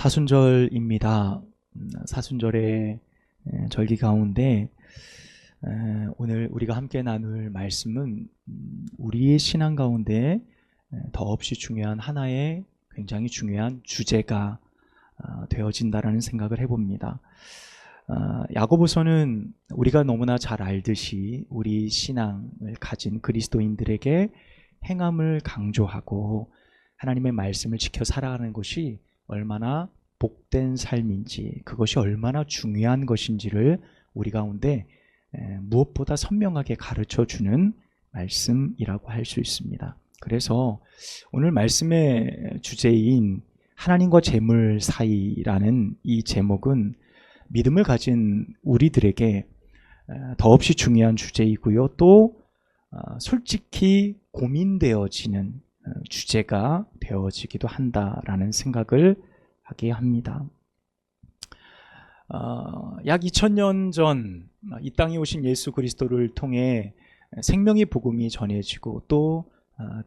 사순절입니다. 사순절의 절기 가운데 오늘 우리가 함께 나눌 말씀은 우리의 신앙 가운데 더없이 중요한 하나의 굉장히 중요한 주제가 되어진다라는 생각을 해봅니다. 야고보서는 우리가 너무나 잘 알듯이 우리 신앙을 가진 그리스도인들에게 행함을 강조하고 하나님의 말씀을 지켜 살아가는 것이 얼마나 복된 삶인지, 그것이 얼마나 중요한 것인지를 우리 가운데 무엇보다 선명하게 가르쳐주는 말씀이라고 할 수 있습니다. 그래서 오늘 말씀의 주제인 하나님과 재물 사이라는 이 제목은 믿음을 가진 우리들에게 더없이 중요한 주제이고요. 또 솔직히 고민되어지는 주제가 되어지기도 한다라는 생각을 하게 합니다. 약 2000년 전 이 땅에 오신 예수 그리스도를 통해 생명의 복음이 전해지고 또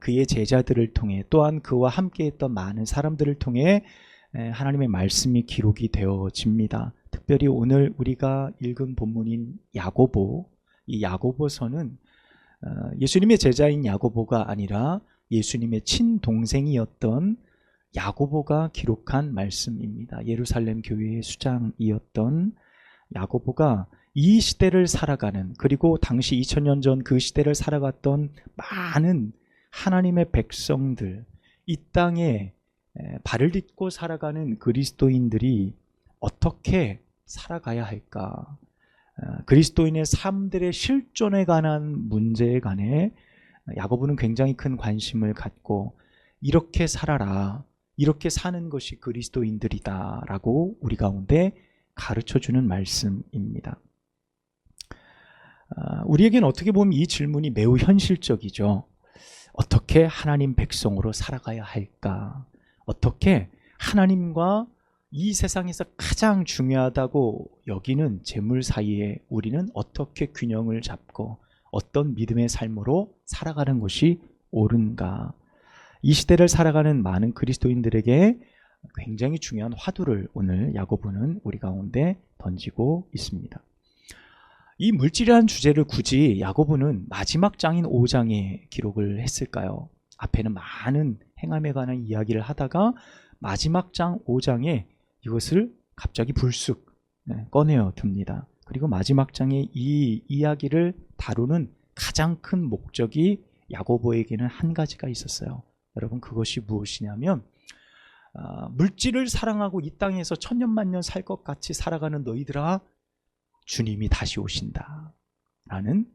그의 제자들을 통해 또한 그와 함께했던 많은 사람들을 통해 하나님의 말씀이 기록이 되어집니다. 특별히 오늘 우리가 읽은 본문인 야고보, 이 야고보서는 예수님의 제자인 야고보가 아니라 예수님의 친동생이었던 야고보가 기록한 말씀입니다. 예루살렘 교회의 수장이었던 야고보가 이 시대를 살아가는, 그리고 당시 2000년 전 그 시대를 살아갔던 많은 하나님의 백성들, 이 땅에 발을 딛고 살아가는 그리스도인들이 어떻게 살아가야 할까? 그리스도인의 삶들의 실존에 관한 문제에 관해 야고보는 굉장히 큰 관심을 갖고 이렇게 살아라, 이렇게 사는 것이 그리스도인들이다 라고 우리 가운데 가르쳐주는 말씀입니다. 우리에게는 어떻게 보면 이 질문이 매우 현실적이죠. 어떻게 하나님 백성으로 살아가야 할까? 어떻게 하나님과 이 세상에서 가장 중요하다고 여기는 재물 사이에 우리는 어떻게 균형을 잡고 어떤 믿음의 삶으로 살아가는 것이 옳은가? 이 시대를 살아가는 많은 그리스도인들에게 굉장히 중요한 화두를 오늘 야고보는 우리 가운데 던지고 있습니다. 이 물질이라는 주제를 굳이 야고보는 마지막 장인 5장에 기록을 했을까요? 앞에는 많은 행함에 관한 이야기를 하다가 마지막 장 5장에 이것을 갑자기 불쑥 꺼내어 둡니다. 그리고 마지막 장에 이 이야기를 다루는 가장 큰 목적이 야고보에게는 한 가지가 있었어요. 여러분, 그것이 무엇이냐면 물질을 사랑하고 이 땅에서 천년만년 살 것 같이 살아가는 너희들아, 주님이 다시 오신다 라는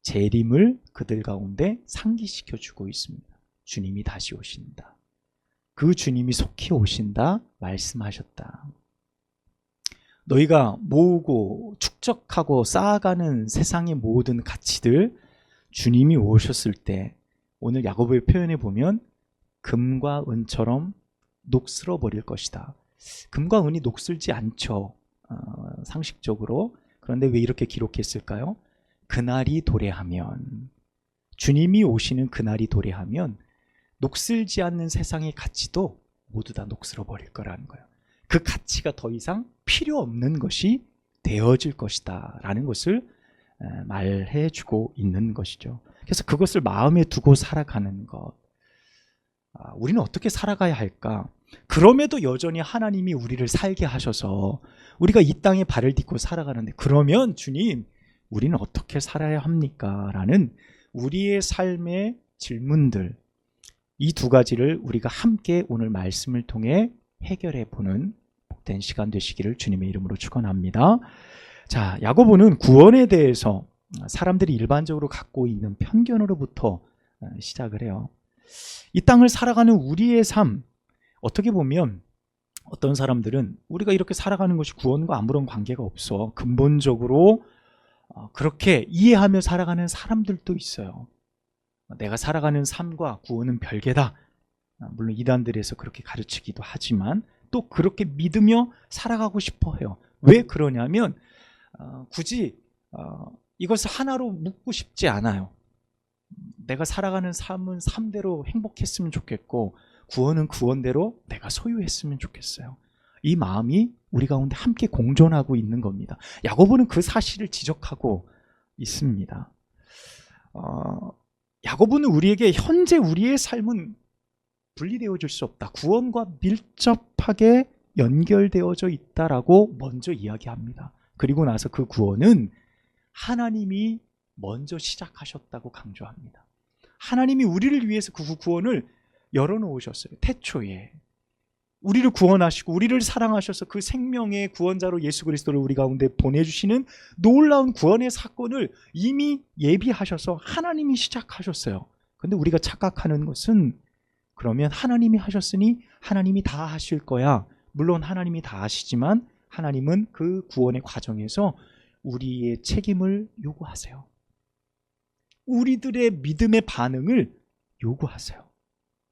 재림을 그들 가운데 상기시켜 주고 있습니다. 주님이 다시 오신다, 그 주님이 속히 오신다 말씀하셨다. 너희가 모으고 축적하고 쌓아가는 세상의 모든 가치들, 주님이 오셨을 때 오늘 야고보의 표현에 보면 금과 은처럼 녹슬어 버릴 것이다. 금과 은이 녹슬지 않죠, 상식적으로. 그런데 왜 이렇게 기록했을까요? 그날이 도래하면, 주님이 오시는 그날이 도래하면 녹슬지 않는 세상의 가치도 모두 다 녹슬어 버릴 거라는 거예요. 그 가치가 더 이상 필요 없는 것이 되어질 것이다 라는 것을 말해 주고 있는 것이죠. 그래서 그것을 마음에 두고 살아가는 것, 우리는 어떻게 살아가야 할까? 그럼에도 여전히 하나님이 우리를 살게 하셔서 우리가 이 땅에 발을 딛고 살아가는데, 그러면 주님, 우리는 어떻게 살아야 합니까? 라는 우리의 삶의 질문들, 이 두 가지를 우리가 함께 오늘 말씀을 통해 해결해 보는 복된 시간 되시기를 주님의 이름으로 축원합니다. 자, 야고보는 구원에 대해서 사람들이 일반적으로 갖고 있는 편견으로부터 시작을 해요. 이 땅을 살아가는 우리의 삶, 어떻게 보면 어떤 사람들은 우리가 이렇게 살아가는 것이 구원과 아무런 관계가 없어, 근본적으로 그렇게 이해하며 살아가는 사람들도 있어요. 내가 살아가는 삶과 구원은 별개다. 물론 이단들에서 그렇게 가르치기도 하지만 또 그렇게 믿으며 살아가고 싶어 해요. 왜 그러냐면 굳이 이것을 하나로 묶고 싶지 않아요. 내가 살아가는 삶은 삶대로 행복했으면 좋겠고, 구원은 구원대로 내가 소유했으면 좋겠어요. 이 마음이 우리 가운데 함께 공존하고 있는 겁니다. 야고보는 그 사실을 지적하고 있습니다. 야고보는 우리에게 현재 우리의 삶은 분리되어질 수 없다. 구원과 밀접하게 연결되어져 있다라고 먼저 이야기합니다. 그리고 나서 그 구원은 하나님이 먼저 시작하셨다고 강조합니다. 하나님이 우리를 위해서 그 구원을 열어놓으셨어요. 태초에 우리를 구원하시고 우리를 사랑하셔서 그 생명의 구원자로 예수 그리스도를 우리 가운데 보내주시는 놀라운 구원의 사건을 이미 예비하셔서 하나님이 시작하셨어요. 그런데 우리가 착각하는 것은 그러면 하나님이 하셨으니 하나님이 다 하실 거야. 물론 하나님이 다 하시지만 하나님은 그 구원의 과정에서 우리의 책임을 요구하세요. 우리들의 믿음의 반응을 요구하세요.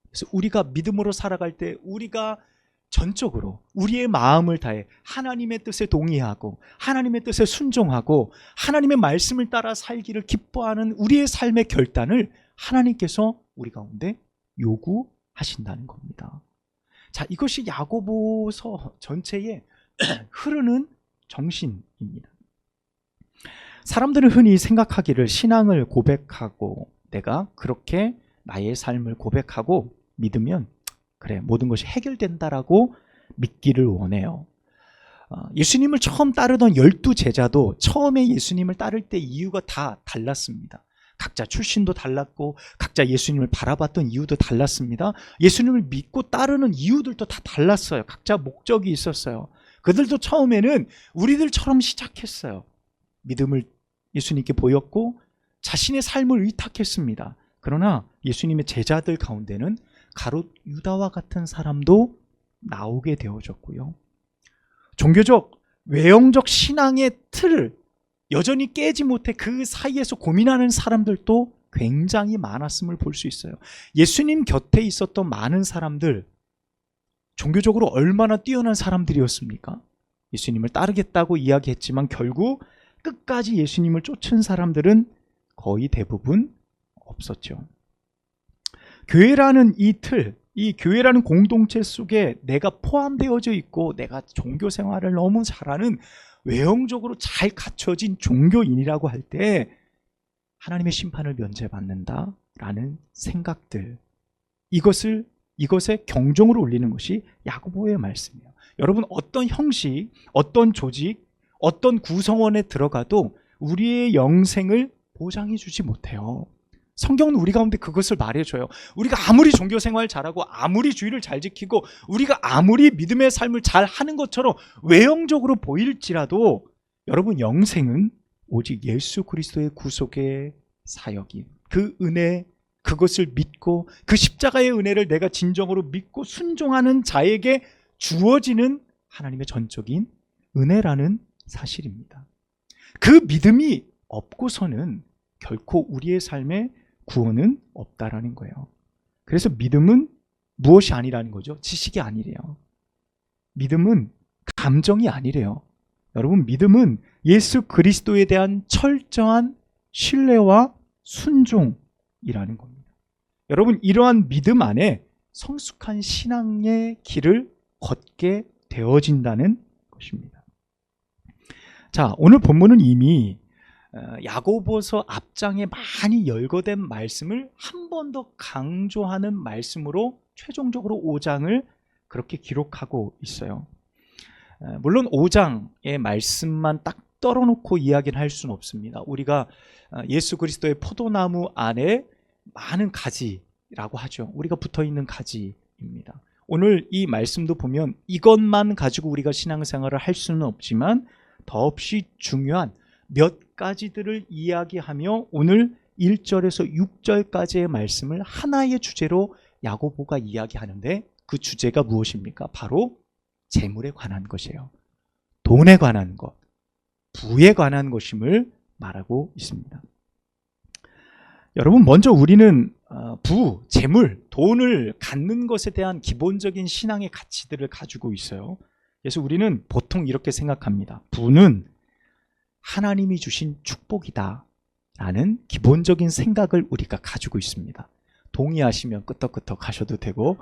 그래서 우리가 믿음으로 살아갈 때 우리가 전적으로 우리의 마음을 다해 하나님의 뜻에 동의하고 하나님의 뜻에 순종하고 하나님의 말씀을 따라 살기를 기뻐하는 우리의 삶의 결단을 하나님께서 우리 가운데 요구하신다는 겁니다. 자, 이것이 야고보서 전체에 흐르는 정신입니다. 사람들은 흔히 생각하기를 신앙을 고백하고 내가 그렇게 나의 삶을 고백하고 믿으면 그래 모든 것이 해결된다라고 믿기를 원해요. 예수님을 처음 따르던 12제자도 처음에 예수님을 따를 때 이유가 다 달랐습니다. 각자 출신도 달랐고 각자 예수님을 바라봤던 이유도 달랐습니다. 예수님을 믿고 따르는 이유들도 다 달랐어요. 각자 목적이 있었어요. 그들도 처음에는 우리들처럼 시작했어요. 믿음을 예수님께 보였고 자신의 삶을 의탁했습니다. 그러나 예수님의 제자들 가운데는 가롯 유다와 같은 사람도 나오게 되어졌고요. 종교적 외형적 신앙의 틀을 여전히 깨지 못해 그 사이에서 고민하는 사람들도 굉장히 많았음을 볼 수 있어요. 예수님 곁에 있었던 많은 사람들, 종교적으로 얼마나 뛰어난 사람들이었습니까? 예수님을 따르겠다고 이야기했지만 결국 끝까지 예수님을 쫓은 사람들은 거의 대부분 없었죠. 교회라는 이 틀, 이 교회라는 공동체 속에 내가 포함되어져 있고 내가 종교 생활을 너무 잘하는 외형적으로 잘 갖춰진 종교인이라고 할 때 하나님의 심판을 면제받는다라는 생각들, 이것에 경종으로 울리는 것이 야고보의 말씀이에요. 여러분, 어떤 형식, 어떤 조직, 어떤 구성원에 들어가도 우리의 영생을 보장해 주지 못해요. 성경은 우리 가운데 그것을 말해줘요. 우리가 아무리 종교생활 잘하고 아무리 주의를 잘 지키고 우리가 아무리 믿음의 삶을 잘 하는 것처럼 외형적으로 보일지라도 여러분, 영생은 오직 예수 그리스도의 구속의 사역이, 그 은혜, 그것을 믿고 그 십자가의 은혜를 내가 진정으로 믿고 순종하는 자에게 주어지는 하나님의 전적인 은혜라는 사실입니다. 그 믿음이 없고서는 결코 우리의 삶에 구원은 없다라는 거예요. 그래서 믿음은 무엇이 아니라는 거죠? 지식이 아니래요. 믿음은 감정이 아니래요. 여러분, 믿음은 예수 그리스도에 대한 철저한 신뢰와 순종이라는 겁니다. 여러분, 이러한 믿음 안에 성숙한 신앙의 길을 걷게 되어진다는 것입니다. 자, 오늘 본문은 이미 야고보서 앞장에 많이 열거된 말씀을 한 번 더 강조하는 말씀으로 최종적으로 5장을 그렇게 기록하고 있어요. 물론 5장의 말씀만 딱 떨어놓고 이야기를 할 수는 없습니다. 우리가 예수 그리스도의 포도나무 안에 많은 가지라고 하죠. 우리가 붙어있는 가지입니다. 오늘 이 말씀도 보면 이것만 가지고 우리가 신앙생활을 할 수는 없지만 더없이 중요한 몇 가지들을 이야기하며 오늘 1절에서 6절까지의 말씀을 하나의 주제로 야고보가 이야기하는데 그 주제가 무엇입니까? 바로 재물에 관한 것이에요. 돈에 관한 것, 부에 관한 것임을 말하고 있습니다. 여러분, 먼저 우리는 부, 재물, 돈을 갖는 것에 대한 기본적인 신앙의 가치들을 가지고 있어요. 그래서 우리는 보통 이렇게 생각합니다. 부는 하나님이 주신 축복이다 라는 기본적인 생각을 우리가 가지고 있습니다. 동의하시면 끄떡끄떡 하셔도 되고,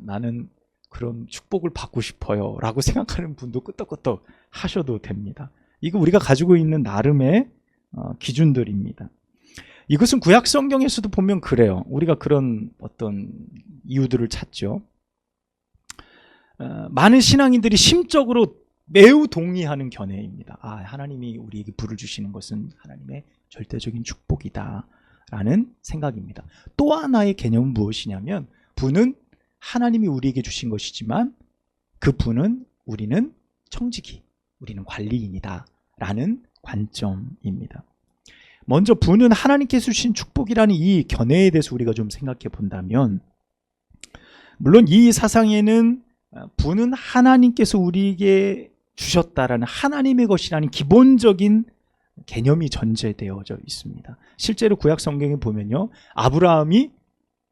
나는 그런 축복을 받고 싶어요 라고 생각하는 분도 끄떡끄떡 하셔도 됩니다. 이거 우리가 가지고 있는 나름의 기준들입니다. 이것은 구약 성경에서도 보면 그래요. 우리가 그런 어떤 이유들을 찾죠. 많은 신앙인들이 심적으로 매우 동의하는 견해입니다. 하나님이 우리에게 부를 주시는 것은 하나님의 절대적인 축복이다 라는 생각입니다. 또 하나의 개념은 무엇이냐면, 부는 하나님이 우리에게 주신 것이지만 그 부는 우리는 청지기, 우리는 관리인이다 라는 관점입니다. 먼저 부는 하나님께서 주신 축복이라는 이 견해에 대해서 우리가 좀 생각해 본다면, 물론 이 사상에는 부는 하나님께서 우리에게 주셨다라는 하나님의 것이라는 기본적인 개념이 전제되어져 있습니다. 실제로 구약 성경에 보면요, 아브라함이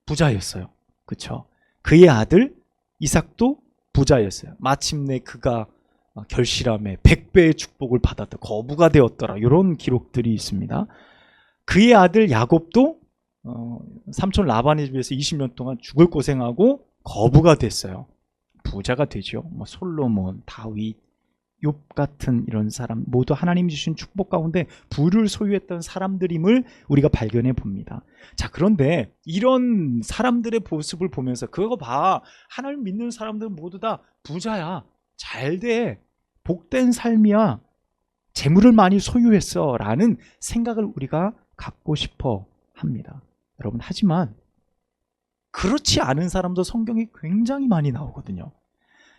부자였어요. 그렇죠? 그의 아들 이삭도 부자였어요. 마침내 그가 결실함에 100배의 축복을 받았다, 거부가 되었더라, 이런 기록들이 있습니다. 그의 아들 야곱도 삼촌 라반의 집에서 20년 동안 죽을 고생하고 거부가 됐어요. 부자가 되죠. 솔로몬, 다윗, 욥 같은 이런 사람 모두 하나님이 주신 축복 가운데 부를 소유했던 사람들임을 우리가 발견해 봅니다. 자, 그런데 이런 사람들의 모습을 보면서, 그거 봐, 하나님 믿는 사람들은 모두 다 부자야, 잘돼, 복된 삶이야, 재물을 많이 소유했어 라는 생각을 우리가 갖고 싶어 합니다. 여러분, 하지만 그렇지 않은 사람도 성경에 굉장히 많이 나오거든요.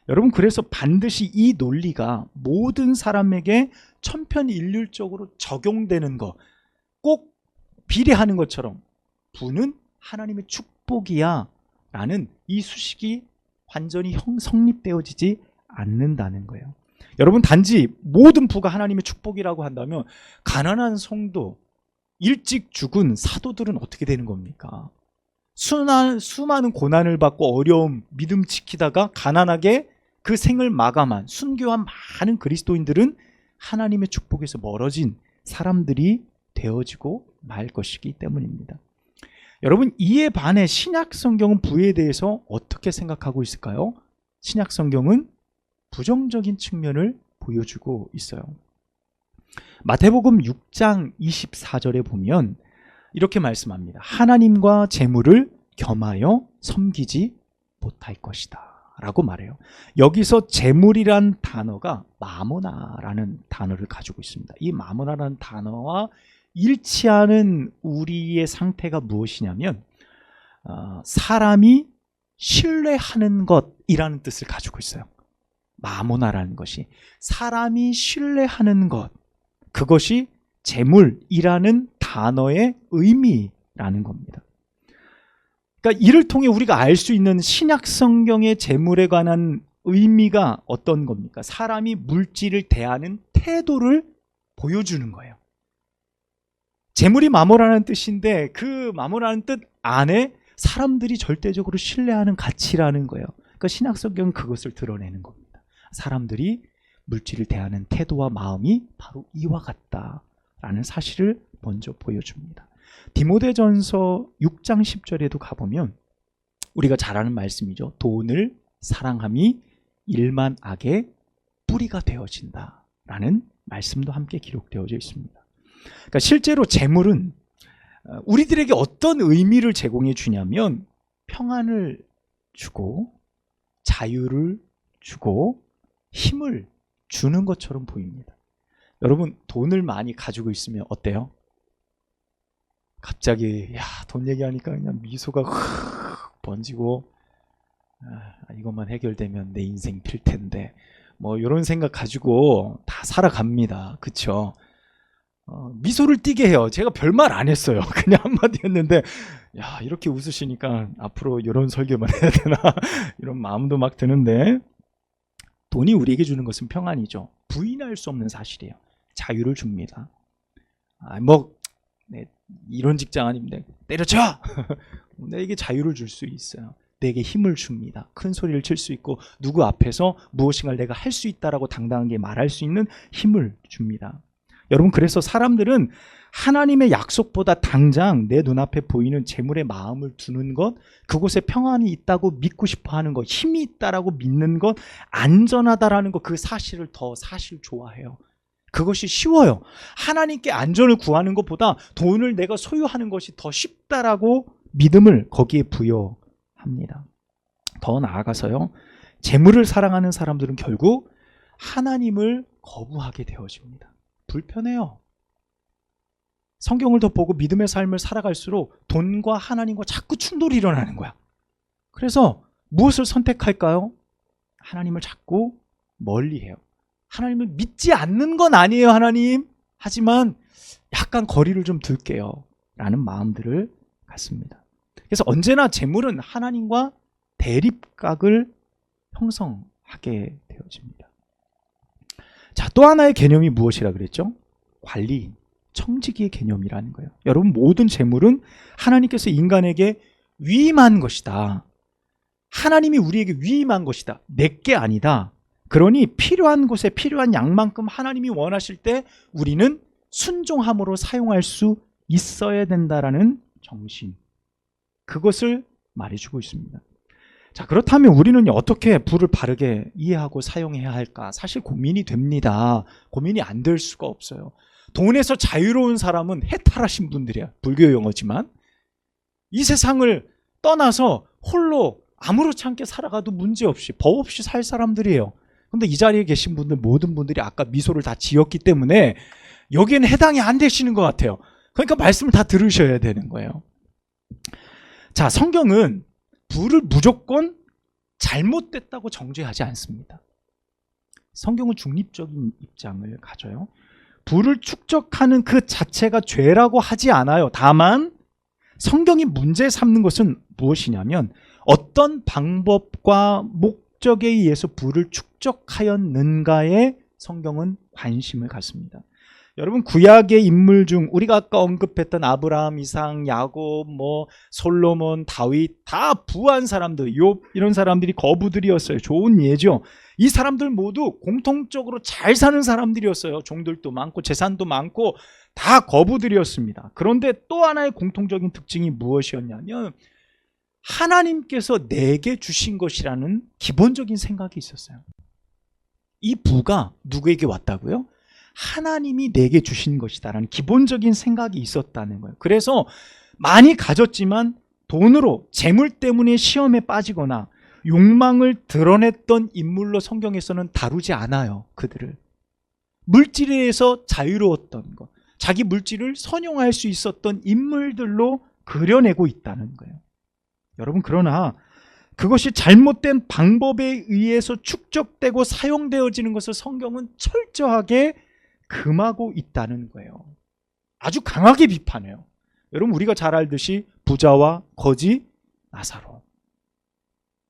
여러분, 그래서 반드시 이 논리가 모든 사람에게 천편일률적으로 적용되는 거, 꼭 비례하는 것처럼 부는 하나님의 축복이야 라는 이 수식이 완전히 성립되어지지 않는다는 거예요. 여러분, 단지 모든 부가 하나님의 축복이라고 한다면 가난한 성도, 일찍 죽은 사도들은 어떻게 되는 겁니까? 수많은 고난을 받고 어려움, 믿음 지키다가 가난하게 그 생을 마감한, 순교한 많은 그리스도인들은 하나님의 축복에서 멀어진 사람들이 되어지고 말 것이기 때문입니다. 여러분, 이에 반해 신약 성경은 부에 대해서 어떻게 생각하고 있을까요? 신약 성경은 부정적인 측면을 보여주고 있어요. 마태복음 6장 24절에 보면 이렇게 말씀합니다. 하나님과 재물을 겸하여 섬기지 못할 것이다 라고 말해요. 여기서 재물이란 단어가 마모나라는 단어를 가지고 있습니다. 이 마모나라는 단어와 일치하는 우리의 상태가 무엇이냐면, 사람이 신뢰하는 것이라는 뜻을 가지고 있어요. 마모나라는 것이 사람이 신뢰하는 것, 그것이 재물이라는 단어의 의미라는 겁니다. 그러니까 이를 통해 우리가 알 수 있는 신약 성경의 재물에 관한 의미가 어떤 겁니까? 사람이 물질을 대하는 태도를 보여주는 거예요. 재물이 마모라는 뜻인데 그 마모라는 뜻 안에 사람들이 절대적으로 신뢰하는 가치라는 거예요. 그러니까 신약 성경은 그것을 드러내는 겁니다. 사람들이 물질을 대하는 태도와 마음이 바로 이와 같다라는 사실을 먼저 보여줍니다. 디모데전서 6장 10절에도 가보면 우리가 잘 아는 말씀이죠. 돈을 사랑함이 일만 악의 뿌리가 되어진다라는 말씀도 함께 기록되어져 있습니다. 그러니까 실제로 재물은 우리들에게 어떤 의미를 제공해 주냐면 평안을 주고 자유를 주고 힘을 주는 것처럼 보입니다. 여러분, 돈을 많이 가지고 있으면 어때요? 갑자기 돈 얘기하니까 그냥 미소가 확 번지고, 이것만 해결되면 내 인생 필 텐데, 뭐 이런 생각 가지고 다 살아갑니다. 그쵸? 미소를 띠게 해요. 제가 별말 안 했어요. 그냥 한마디 했는데, 이렇게 웃으시니까 앞으로 이런 설교만 해야 되나 이런 마음도 막 드는데, 돈이 우리에게 주는 것은 평안이죠. 부인할 수 없는 사실이에요. 자유를 줍니다. 이런 직장 아닌데 때려쳐! 내게 자유를 줄 수 있어요. 내게 힘을 줍니다. 큰 소리를 칠 수 있고 누구 앞에서 무엇인가를 내가 할 수 있다라고 당당하게 말할 수 있는 힘을 줍니다. 여러분, 그래서 사람들은 하나님의 약속보다 당장 내 눈앞에 보이는 재물에 마음을 두는 것, 그곳에 평안이 있다고 믿고 싶어 하는 것, 힘이 있다라고 믿는 것, 안전하다라는 것, 그 사실을 더 사실 좋아해요. 그것이 쉬워요. 하나님께 안전을 구하는 것보다 돈을 내가 소유하는 것이 더 쉽다라고 믿음을 거기에 부여합니다. 더 나아가서요, 재물을 사랑하는 사람들은 결국 하나님을 거부하게 되어집니다. 불편해요. 성경을 더 보고 믿음의 삶을 살아갈수록 돈과 하나님과 자꾸 충돌이 일어나는 거야. 그래서 무엇을 선택할까요? 하나님을 자꾸 멀리해요. 하나님을 믿지 않는 건 아니에요, 하나님. 하지만 약간 거리를 좀 둘게요 라는 마음들을 갖습니다. 그래서 언제나 재물은 하나님과 대립각을 형성하게 되어집니다. 자, 또 하나의 개념이 무엇이라 그랬죠? 관리, 청지기의 개념이라는 거예요. 여러분, 모든 재물은 하나님께서 인간에게 위임한 것이다. 하나님이 우리에게 위임한 것이다. 내게 아니다. 그러니 필요한 곳에 필요한 양만큼 하나님이 원하실 때 우리는 순종함으로 사용할 수 있어야 된다라는 정신, 그것을 말해주고 있습니다. 자, 그렇다면 우리는 어떻게 부를 바르게 이해하고 사용해야 할까? 사실 고민이 됩니다. 고민이 안 될 수가 없어요. 돈에서 자유로운 사람은 해탈하신 분들이야. 불교 용어지만 이 세상을 떠나서 홀로 아무렇지 않게 살아가도 문제없이 법 없이 살 사람들이에요. 근데 이 자리에 계신 분들 모든 분들이 아까 미소를 다 지었기 때문에 여기에는 해당이 안 되시는 것 같아요. 그러니까 말씀을 다 들으셔야 되는 거예요. 자, 성경은 부를 무조건 잘못됐다고 정죄하지 않습니다. 성경은 중립적인 입장을 가져요. 부를 축적하는 그 자체가 죄라고 하지 않아요. 다만 성경이 문제 삼는 것은 무엇이냐면 어떤 방법과 목적에 의해서 부를 축적하였는가에 성경은 관심을 갖습니다. 여러분, 구약의 인물 중 우리가 아까 언급했던 아브라함, 이삭, 야곱, 솔로몬, 다윗, 다 부한 사람들, 욥, 이런 사람들이 거부들이었어요. 좋은 예죠. 이 사람들 모두 공통적으로 잘 사는 사람들이었어요. 종들도 많고 재산도 많고 다 거부들이었습니다. 그런데 또 하나의 공통적인 특징이 무엇이었냐면 하나님께서 내게 주신 것이라는 기본적인 생각이 있었어요. 이 부가 누구에게 왔다고요? 하나님이 내게 주신 것이다라는 기본적인 생각이 있었다는 거예요. 그래서 많이 가졌지만 돈으로, 재물 때문에 시험에 빠지거나 욕망을 드러냈던 인물로 성경에서는 다루지 않아요. 그들을. 물질에 의해서 자유로웠던 것, 자기 물질을 선용할 수 있었던 인물들로 그려내고 있다는 거예요. 여러분, 그러나 그것이 잘못된 방법에 의해서 축적되고 사용되어지는 것을 성경은 철저하게 금하고 있다는 거예요. 아주 강하게 비판해요. 여러분, 우리가 잘 알듯이 부자와 거지 나사로.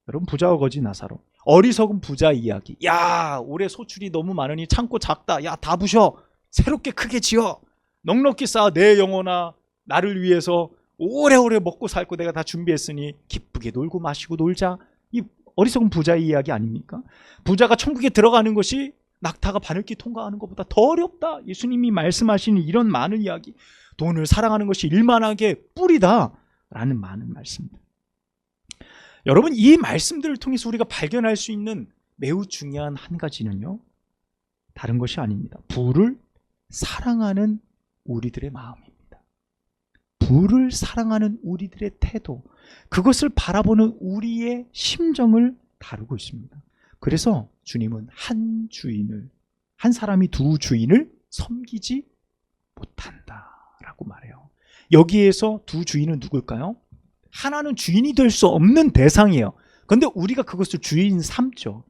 여러분, 부자와 거지 나사로. 어리석은 부자 이야기. 야, 올해 소출이 너무 많으니 창고 작다. 야, 다 부셔. 새롭게 크게 지어. 넉넉히 쌓아. 내 영혼아, 나를 위해서 오래오래 먹고 살고 내가 다 준비했으니 기쁘게 놀고 마시고 놀자. 이 어리석은 부자의 이야기 아닙니까? 부자가 천국에 들어가는 것이 낙타가 바늘길 통과하는 것보다 더 어렵다. 예수님이 말씀하시는 이런 많은 이야기. 돈을 사랑하는 것이 일만하게 뿌리다 라는 많은 말씀들. 여러분, 이 말씀들을 통해서 우리가 발견할 수 있는 매우 중요한 한 가지는요, 다른 것이 아닙니다. 부를 사랑하는 우리들의 마음입니다. 부를 사랑하는 우리들의 태도, 그것을 바라보는 우리의 심정을 다루고 있습니다. 그래서 주님은 한 사람이 두 주인을 섬기지 못한다라고 말해요. 여기에서 두 주인은 누굴까요? 하나는 주인이 될 수 없는 대상이에요. 그런데 우리가 그것을 주인 삼죠.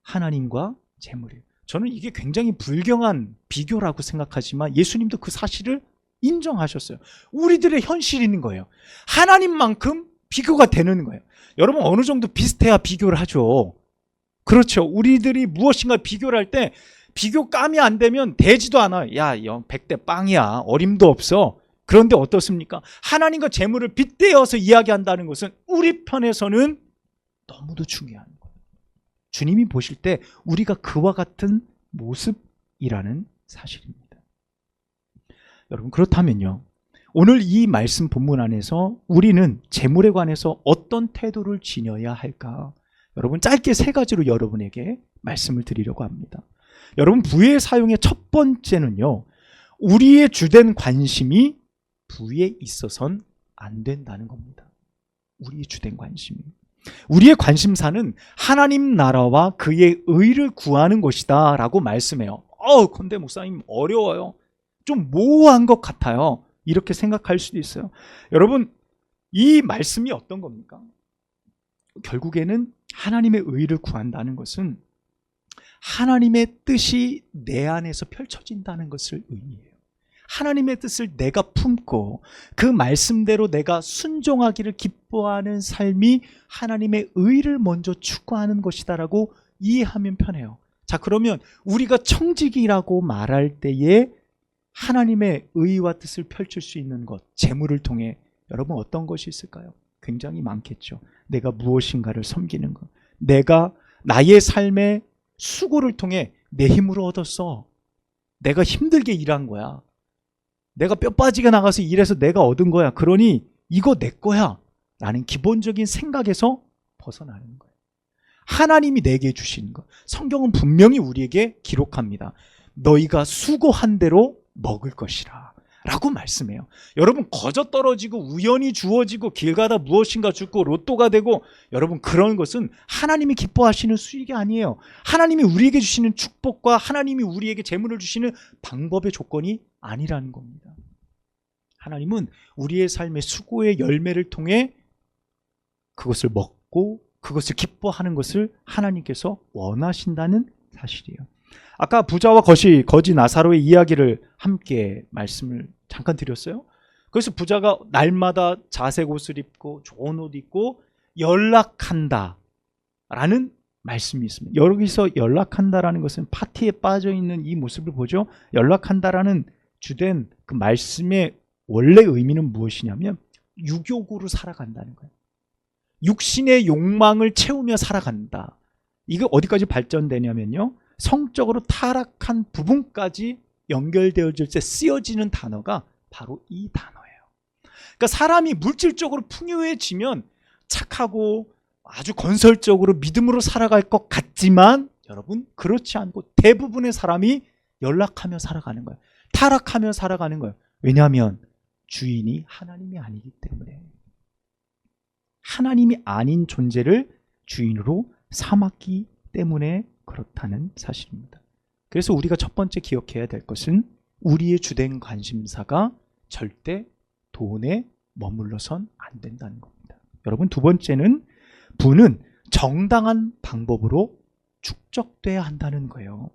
하나님과 재물이에요. 저는 이게 굉장히 불경한 비교라고 생각하지만 예수님도 그 사실을 인정하셨어요. 우리들의 현실인 거예요. 하나님만큼 비교가 되는 거예요. 여러분, 어느 정도 비슷해야 비교를 하죠. 그렇죠. 우리들이 무엇인가 비교를 할 때 비교감이 안 되면 되지도 않아요. 야, 100대 빵이야. 어림도 없어. 그런데 어떻습니까? 하나님과 재물을 빗대어서 이야기한다는 것은 우리 편에서는 너무도 중요한 거예요. 주님이 보실 때 우리가 그와 같은 모습이라는 사실입니다. 여러분, 그렇다면요, 오늘 이 말씀 본문 안에서 우리는 재물에 관해서 어떤 태도를 지녀야 할까? 여러분, 짧게 세 가지로 여러분에게 말씀을 드리려고 합니다. 여러분, 부의 사용의 첫 번째는요, 우리의 주된 관심이 부에 있어선 안 된다는 겁니다. 우리의 주된 관심이. 우리의 관심사는 하나님 나라와 그의 의를 구하는 것이다 라고 말씀해요. 근데 목사님 어려워요. 좀 모호한 것 같아요. 이렇게 생각할 수도 있어요. 여러분, 이 말씀이 어떤 겁니까? 결국에는 하나님의 의를 구한다는 것은 하나님의 뜻이 내 안에서 펼쳐진다는 것을 의미해요. 하나님의 뜻을 내가 품고 그 말씀대로 내가 순종하기를 기뻐하는 삶이 하나님의 의를 먼저 추구하는 것이다라고 이해하면 편해요. 자, 그러면 우리가 청지기라고 말할 때에 하나님의 의와 뜻을 펼칠 수 있는 것, 재물을 통해 여러분 어떤 것이 있을까요? 굉장히 많겠죠. 내가 무엇인가를 섬기는 것, 내가 나의 삶의 수고를 통해 내 힘으로 얻었어. 내가 힘들게 일한 거야. 내가 뼈 빠지게 나가서 일해서 내가 얻은 거야. 그러니 이거 내 거야 라는 기본적인 생각에서 벗어나는 거예요. 하나님이 내게 주신 것, 성경은 분명히 우리에게 기록합니다. 너희가 수고한 대로 먹을 것이라 라고 말씀해요. 여러분, 거저 떨어지고 우연히 주어지고 길 가다 무엇인가 죽고 로또가 되고, 여러분, 그런 것은 하나님이 기뻐하시는 수익이 아니에요. 하나님이 우리에게 주시는 축복과 하나님이 우리에게 재물을 주시는 방법의 조건이 아니라는 겁니다. 하나님은 우리의 삶의 수고의 열매를 통해 그것을 먹고 그것을 기뻐하는 것을 하나님께서 원하신다는 사실이에요. 아까 부자와 거지 나사로의 이야기를 함께 말씀을 잠깐 드렸어요. 그래서 부자가 날마다 자색 옷을 입고 좋은 옷 입고 연락한다 라는 말씀이 있습니다. 여기서 연락한다라는 것은 파티에 빠져 있는 이 모습을 보죠. 연락한다라는 주된 그 말씀의 원래 의미는 무엇이냐면 유욕으로 살아간다는 거예요. 육신의 욕망을 채우며 살아간다. 이게 어디까지 발전되냐면요, 성적으로 타락한 부분까지 연결되어질 때 쓰여지는 단어가 바로 이 단어예요. 그러니까 사람이 물질적으로 풍요해지면 착하고 아주 건설적으로 믿음으로 살아갈 것 같지만 여러분, 그렇지 않고 대부분의 사람이 연락하며 살아가는 거예요. 타락하며 살아가는 거예요. 왜냐하면 주인이 하나님이 아니기 때문에. 하나님이 아닌 존재를 주인으로 삼았기 때문에 그렇다는 사실입니다. 그래서 우리가 첫 번째 기억해야 될 것은 우리의 주된 관심사가 절대 돈에 머물러선 안 된다는 겁니다. 여러분, 두 번째는 부는 정당한 방법으로 축적돼야 한다는 거예요.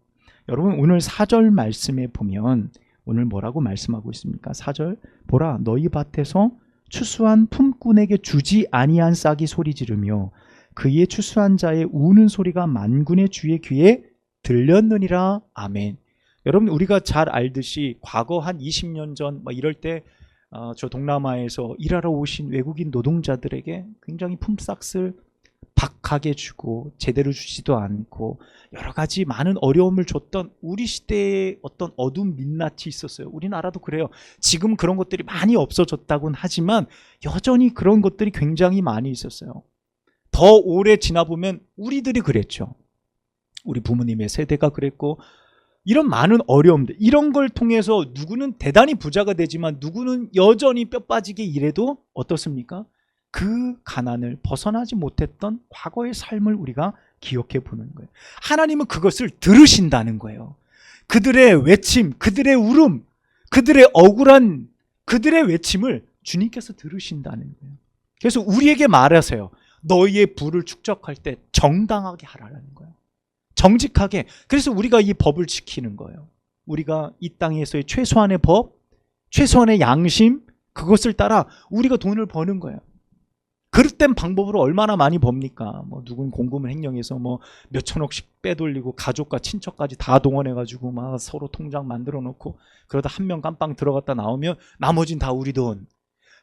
여러분, 오늘 4절 말씀에 보면 오늘 뭐라고 말씀하고 있습니까? 4절, 보라, 너희 밭에서 추수한 품꾼에게 주지 아니한 싹이 소리 지르며 그의 추수한 자의 우는 소리가 만군의 주의 귀에 들렸느니라. 아멘. 여러분, 우리가 잘 알듯이 과거 한 20년 전 이럴 때 저 동남아에서 일하러 오신 외국인 노동자들에게 굉장히 품삯을 박하게 주고 제대로 주지도 않고 여러 가지 많은 어려움을 줬던 우리 시대의 어떤 어두운 민낯이 있었어요. 우리나라도 그래요. 지금 그런 것들이 많이 없어졌다고는 하지만 여전히 그런 것들이 굉장히 많이 있었어요. 더 오래 지나보면 우리들이 그랬죠. 우리 부모님의 세대가 그랬고, 이런 많은 어려움들, 이런 걸 통해서 누구는 대단히 부자가 되지만 누구는 여전히 뼈 빠지게 일해도 어떻습니까? 그 가난을 벗어나지 못했던 과거의 삶을 우리가 기억해 보는 거예요. 하나님은 그것을 들으신다는 거예요. 그들의 외침, 그들의 울음, 그들의 억울한 그들의 외침을 주님께서 들으신다는 거예요. 그래서 우리에게 말하세요. 너희의 부를 축적할 때 정당하게 하라는 거예요. 정직하게. 그래서 우리가 이 법을 지키는 거예요. 우리가 이 땅에서의 최소한의 법, 최소한의 양심, 그것을 따라 우리가 돈을 버는 거예요. 그릇된 방법으로 얼마나 많이 법니까? 누군 공금을 횡령해서 몇천억씩 빼돌리고 가족과 친척까지 다 동원해가지고 막 서로 통장 만들어 놓고 그러다 한 명 깜빵 들어갔다 나오면 나머진 다 우리 돈.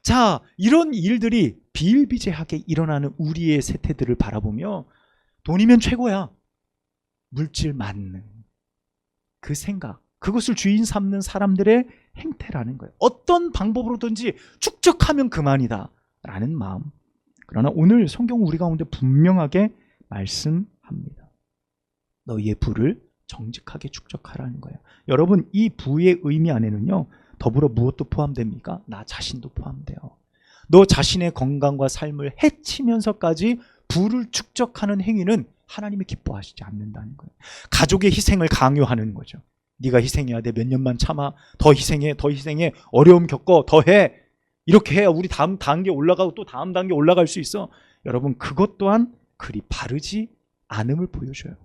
자, 이런 일들이 비일비재하게 일어나는 우리의 세태들을 바라보며 돈이면 최고야. 물질 만능. 그 생각, 그것을 주인 삼는 사람들의 행태라는 거예요. 어떤 방법으로든지 축적하면 그만이다 라는 마음. 그러나 오늘 성경 우리 가운데 분명하게 말씀합니다. 너희의 부를 정직하게 축적하라는 거예요. 여러분, 이 부의 의미 안에는요, 더불어 무엇도 포함됩니까? 나 자신도 포함돼요. 너 자신의 건강과 삶을 해치면서까지 부를 축적하는 행위는 하나님이 기뻐하시지 않는다는 거예요. 가족의 희생을 강요하는 거죠. 네가 희생해야 돼. 몇 년만 참아. 더 희생해. 더 희생해. 어려움 겪어. 더 해. 이렇게 해야 우리 다음 단계 올라가고 또 다음 단계 올라갈 수 있어. 여러분, 그것 또한 그리 바르지 않음을 보여줘요.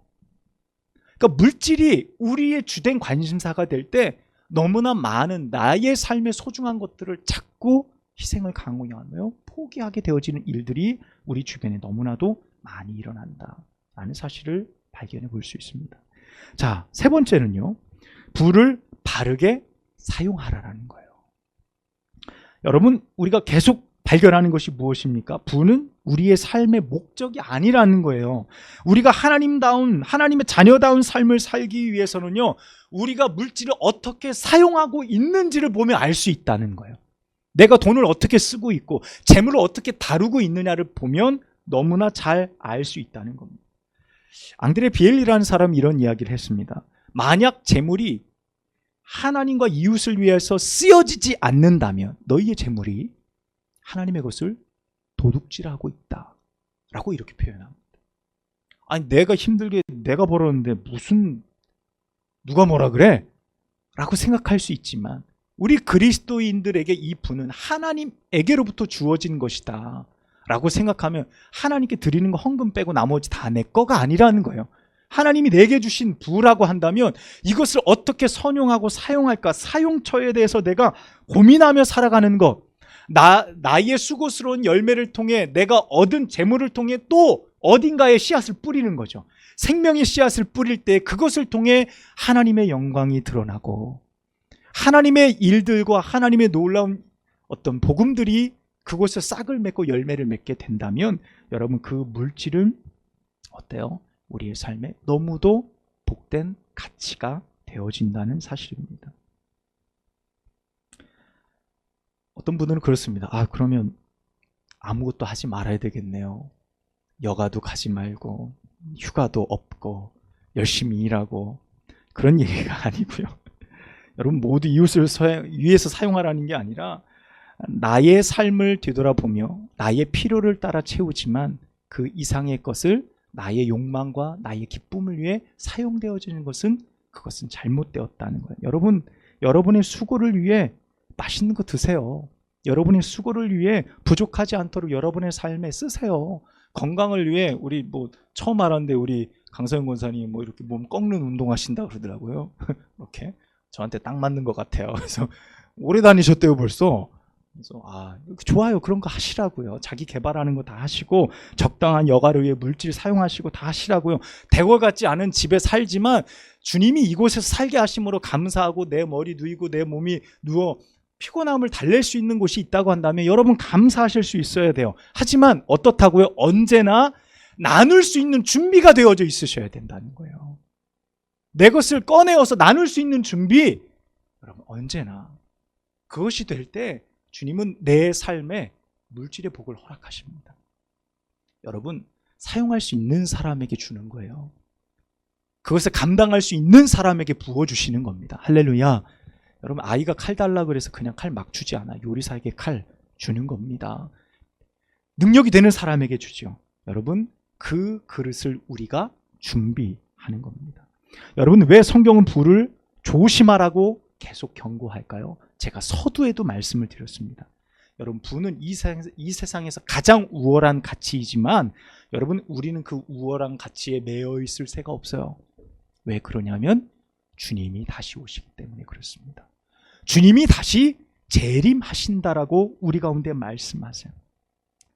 그러니까 물질이 우리의 주된 관심사가 될 때 너무나 많은 나의 삶의 소중한 것들을 자꾸 희생을 강요하며 포기하게 되어지는 일들이 우리 주변에 너무나도 많이 일어난다라는 사실을 발견해 볼 수 있습니다. 자, 세 번째는요, 부를 바르게 사용하라라는 거예요. 여러분, 우리가 계속 발견하는 것이 무엇입니까? 부는 우리의 삶의 목적이 아니라는 거예요. 우리가 하나님다운, 하나님의 자녀다운 삶을 살기 위해서는요, 우리가 물질을 어떻게 사용하고 있는지를 보면 알 수 있다는 거예요. 내가 돈을 어떻게 쓰고 있고 재물을 어떻게 다루고 있느냐를 보면 너무나 잘 알 수 있다는 겁니다. 앙드레 비엘리라는 사람이 이런 이야기를 했습니다. 만약 재물이 하나님과 이웃을 위해서 쓰여지지 않는다면 너희의 재물이 하나님의 것을 도둑질하고 있다 라고 이렇게 표현합니다. 아니, 내가 힘들게 내가 벌었는데 무슨 누가 뭐라 그래? 라고 생각할 수 있지만 우리 그리스도인들에게 이 부는 하나님에게로부터 주어진 것이다 라고 생각하면 하나님께 드리는 거 헌금 빼고 나머지 다 내 거가 아니라는 거예요. 하나님이 내게 주신 부라고 한다면 이것을 어떻게 선용하고 사용할까, 사용처에 대해서 내가 고민하며 살아가는 것, 나의 수고스러운 열매를 통해 내가 얻은 재물을 통해 또 어딘가에 씨앗을 뿌리는 거죠. 생명의 씨앗을 뿌릴 때 그것을 통해 하나님의 영광이 드러나고 하나님의 일들과 하나님의 놀라운 어떤 복음들이 그곳에 싹을 맺고 열매를 맺게 된다면 여러분, 그 물질은 어때요? 우리의 삶에 너무도 복된 가치가 되어진다는 사실입니다. 어떤 분들은 그렇습니다. 그러면 아무것도 하지 말아야 되겠네요. 여가도 가지 말고 휴가도 없고 열심히 일하고 그런 얘기가 아니고요. 여러분, 모두 이웃을 위해서 사용하라는 게 아니라 나의 삶을 되돌아보며 나의 필요를 따라 채우지만 그 이상의 것을 나의 욕망과 나의 기쁨을 위해 사용되어지는 것은 그것은 잘못되었다는 거예요. 여러분, 여러분의 수고를 위해 맛있는 거 드세요. 여러분의 수고를 위해 부족하지 않도록 여러분의 삶에 쓰세요. 건강을 위해 우리 처음 알았는데 우리 강서영 권사님 이렇게 몸 꺾는 운동 하신다 그러더라고요. 이렇게 저한테 딱 맞는 것 같아요. 그래서 오래 다니셨대요 벌써. 그래서 좋아요. 그런 거 하시라고요. 자기 개발하는 거 다 하시고 적당한 여가를 위해 물질 사용하시고 다 하시라고요. 대궐 같지 않은 집에 살지만 주님이 이곳에서 살게 하심으로 감사하고 내 머리 누이고 내 몸이 누워 피곤함을 달랠 수 있는 곳이 있다고 한다면 여러분 감사하실 수 있어야 돼요. 하지만 어떻다고요? 언제나 나눌 수 있는 준비가 되어져 있으셔야 된다는 거예요. 내 것을 꺼내어서 나눌 수 있는 준비, 여러분 언제나 그것이 될 때 주님은 내 삶에 물질의 복을 허락하십니다. 여러분, 사용할 수 있는 사람에게 주는 거예요. 그것을 감당할 수 있는 사람에게 부어주시는 겁니다. 할렐루야. 여러분, 아이가 칼 달라 그래서 그냥 칼 막 주지 않아. 요리사에게 칼 주는 겁니다. 능력이 되는 사람에게 주죠. 여러분, 그 그릇을 우리가 준비하는 겁니다. 여러분, 왜 성경은 부를 조심하라고 계속 경고할까요? 제가 서두에도 말씀을 드렸습니다. 여러분, 부는 이 세상에서 가장 우월한 가치이지만 여러분, 우리는 그 우월한 가치에 매여 있을 새가 없어요. 왜 그러냐면 주님이 다시 오시기 때문에 그렇습니다. 주님이 다시 재림하신다라고 우리 가운데 말씀하세요.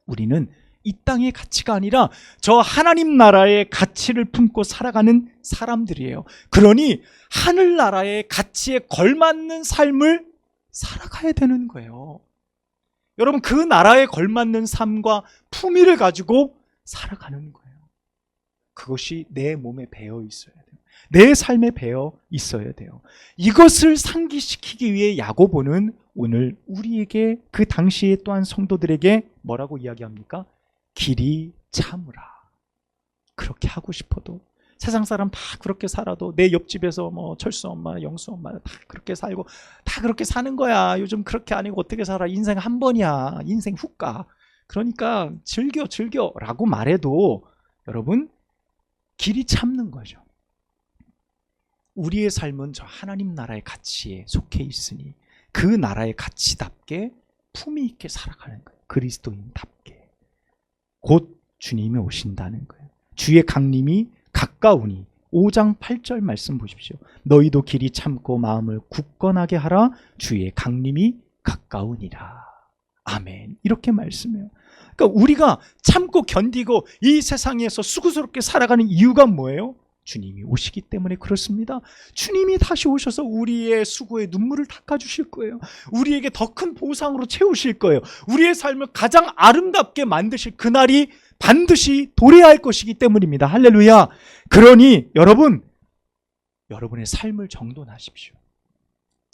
우리는 이 땅의 가치가 아니라 저 하나님 나라의 가치를 품고 살아가는 사람들이에요. 그러니 하늘나라의 가치에 걸맞는 삶을 살아가야 되는 거예요. 여러분, 그 나라에 걸맞는 삶과 품위를 가지고 살아가는 거예요. 그것이 내 몸에 배어 있어야 돼요. 내 삶에 배어 있어야 돼요. 이것을 상기시키기 위해 야고보는 오늘 우리에게 그 당시에 또한 성도들에게 뭐라고 이야기합니까? 길이 참으라. 그렇게 하고 싶어도 세상 사람 다 그렇게 살아도 내 옆집에서 뭐 철수 엄마, 영수 엄마 다 그렇게 살고 다 그렇게 사는 거야. 요즘 그렇게 아니고 어떻게 살아? 인생 한 번이야. 인생 훅 가. 그러니까 즐겨라고 말해도 여러분 길이 참는 거죠. 우리의 삶은 저 하나님 나라의 가치에 속해 있으니 그 나라의 가치답게 품위 있게 살아가는 거예요. 그리스도인답게. 곧 주님이 오신다는 거예요. 주의 강림이 가까우니 5장 8절 말씀 보십시오. 너희도 길이 참고 마음을 굳건하게 하라. 주의 강림이 가까우니라. 아멘. 이렇게 말씀해요. 그러니까 우리가 참고 견디고 이 세상에서 수고스럽게 살아가는 이유가 뭐예요? 주님이 오시기 때문에 그렇습니다. 주님이 다시 오셔서 우리의 수고에 눈물을 닦아주실 거예요. 우리에게 더 큰 보상으로 채우실 거예요. 우리의 삶을 가장 아름답게 만드실 그날이 반드시 도래할 것이기 때문입니다. 할렐루야. 그러니 여러분의 삶을 정돈하십시오.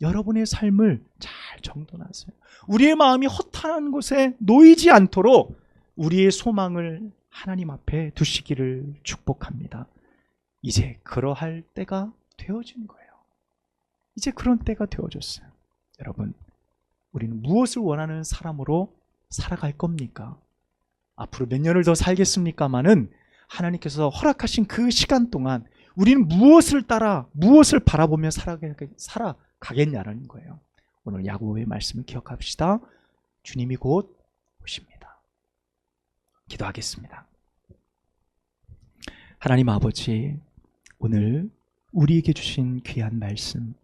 여러분의 삶을 잘 정돈하세요. 우리의 마음이 허탄한 곳에 놓이지 않도록 우리의 소망을 하나님 앞에 두시기를 축복합니다. 이제 그러할 때가 되어진 거예요. 이제 그런 때가 되어졌어요. 여러분, 우리는 무엇을 원하는 사람으로 살아갈 겁니까? 앞으로 몇 년을 더 살겠습니까마는 하나님께서 허락하신 그 시간 동안 우리는 무엇을 따라 무엇을 바라보며 살아가겠냐는 거예요. 오늘 야고보의 말씀을 기억합시다. 주님이 곧 오십니다. 기도하겠습니다. 하나님 아버지, 오늘 우리에게 주신 귀한 말씀,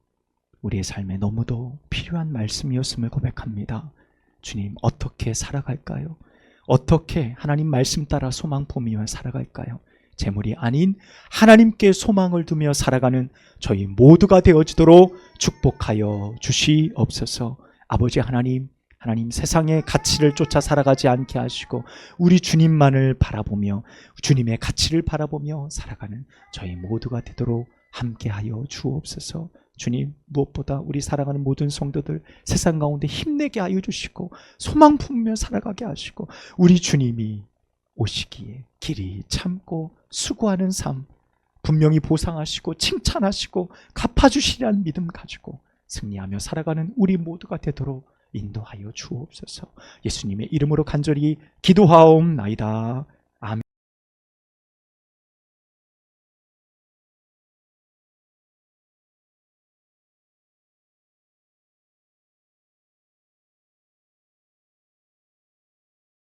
우리의 삶에 너무도 필요한 말씀이었음을 고백합니다. 주님, 어떻게 살아갈까요? 어떻게 하나님 말씀 따라 소망 품으며 살아갈까요? 재물이 아닌 하나님께 소망을 두며 살아가는 저희 모두가 되어지도록 축복하여 주시옵소서. 아버지 하나님 세상의 가치를 쫓아 살아가지 않게 하시고 우리 주님만을 바라보며 주님의 가치를 바라보며 살아가는 저희 모두가 되도록 함께하여 주옵소서. 주님, 무엇보다 우리 살아가는 모든 성도들 세상 가운데 힘내게 하여 주시고 소망 품으며 살아가게 하시고 우리 주님이 오시기에 길이 참고 수고하는 삶 분명히 보상하시고 칭찬하시고 갚아주시리라는 믿음 가지고 승리하며 살아가는 우리 모두가 되도록 인도하여 주옵소서. 예수님의 이름으로 간절히 기도하옵나이다.